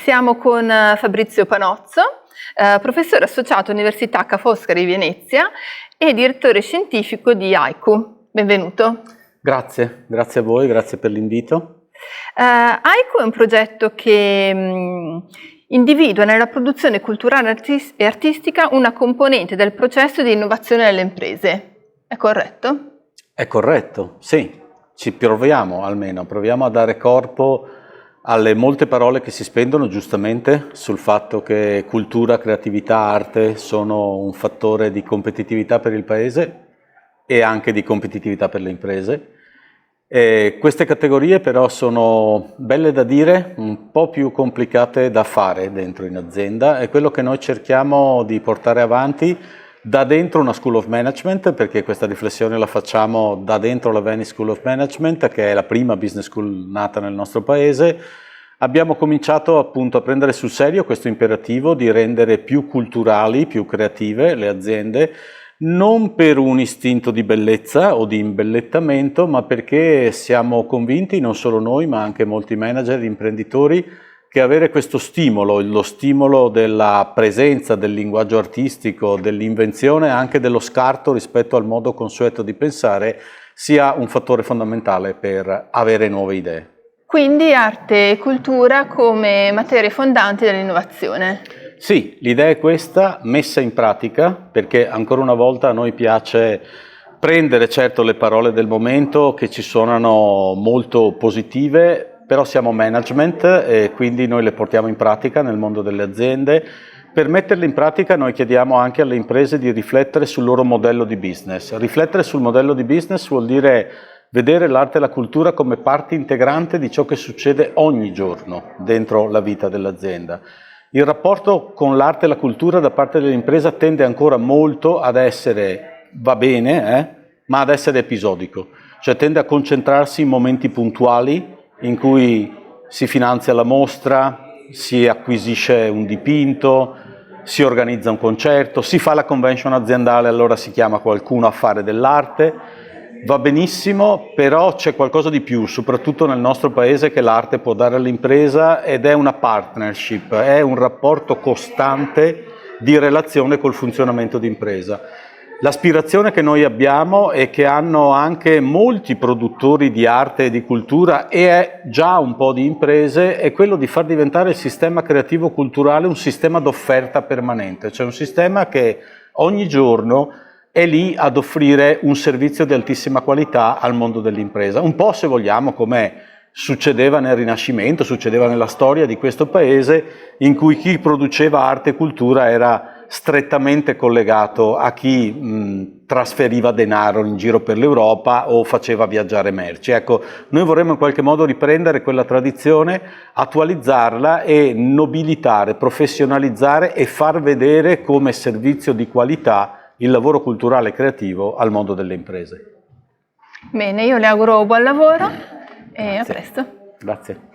Siamo con Fabrizio Panozzo, professore associato all'Università Ca' Foscari di Venezia e direttore scientifico di AICU. Benvenuto. Grazie a voi, grazie per l'invito. AICU è un progetto che individua nella produzione culturale e artistica una componente del processo di innovazione delle imprese. È corretto? È corretto, sì. Ci proviamo a dare corpo alle molte parole che si spendono giustamente sul fatto che cultura, creatività, arte sono un fattore di competitività per il paese e anche di competitività per le imprese. E queste categorie però sono belle da dire, un po' più complicate da fare dentro in azienda, è quello che noi cerchiamo di portare avanti da dentro una School of Management, perché questa riflessione la facciamo da dentro la Venice School of Management, che è la prima business school nata nel nostro paese. Abbiamo cominciato appunto a prendere sul serio questo imperativo di rendere più culturali, più creative le aziende, non per un istinto di bellezza o di imbellettamento, ma perché siamo convinti, non solo noi, ma anche molti manager e imprenditori, che avere questo stimolo, lo stimolo della presenza, del linguaggio artistico, dell'invenzione, anche dello scarto rispetto al modo consueto di pensare, sia un fattore fondamentale per avere nuove idee. Quindi arte e cultura come materie fondanti dell'innovazione. Sì, l'idea è questa, messa in pratica, perché ancora una volta a noi piace prendere certo le parole del momento che ci suonano molto positive, però siamo management e quindi noi le portiamo in pratica nel mondo delle aziende. Per metterle in pratica noi chiediamo anche alle imprese di riflettere sul loro modello di business. Riflettere sul modello di business vuol dire vedere l'arte e la cultura come parte integrante di ciò che succede ogni giorno dentro la vita dell'azienda. Il rapporto con l'arte e la cultura da parte dell'impresa tende ancora molto ad essere, va bene, ma ad essere episodico, cioè tende a concentrarsi in momenti puntuali in cui si finanzia la mostra, si acquisisce un dipinto, si organizza un concerto, si fa la convention aziendale, allora si chiama qualcuno a fare dell'arte. Va benissimo, però c'è qualcosa di più, soprattutto nel nostro paese, che l'arte può dare all'impresa ed è una partnership, è un rapporto costante di relazione col funzionamento d'impresa. L'aspirazione che noi abbiamo e che hanno anche molti produttori di arte e di cultura e è già un po' di imprese è quello di far diventare il sistema creativo culturale un sistema d'offerta permanente, cioè un sistema che ogni giorno è lì ad offrire un servizio di altissima qualità al mondo dell'impresa. Un po', se vogliamo, come succedeva nel Rinascimento, succedeva nella storia di questo paese, in cui chi produceva arte e cultura era strettamente collegato a chi trasferiva denaro in giro per l'Europa o faceva viaggiare merci. Ecco, noi vorremmo in qualche modo riprendere quella tradizione, attualizzarla e nobilitare, professionalizzare e far vedere come servizio di qualità il lavoro culturale e creativo al mondo delle imprese. Bene, io le auguro buon lavoro e a presto. Grazie.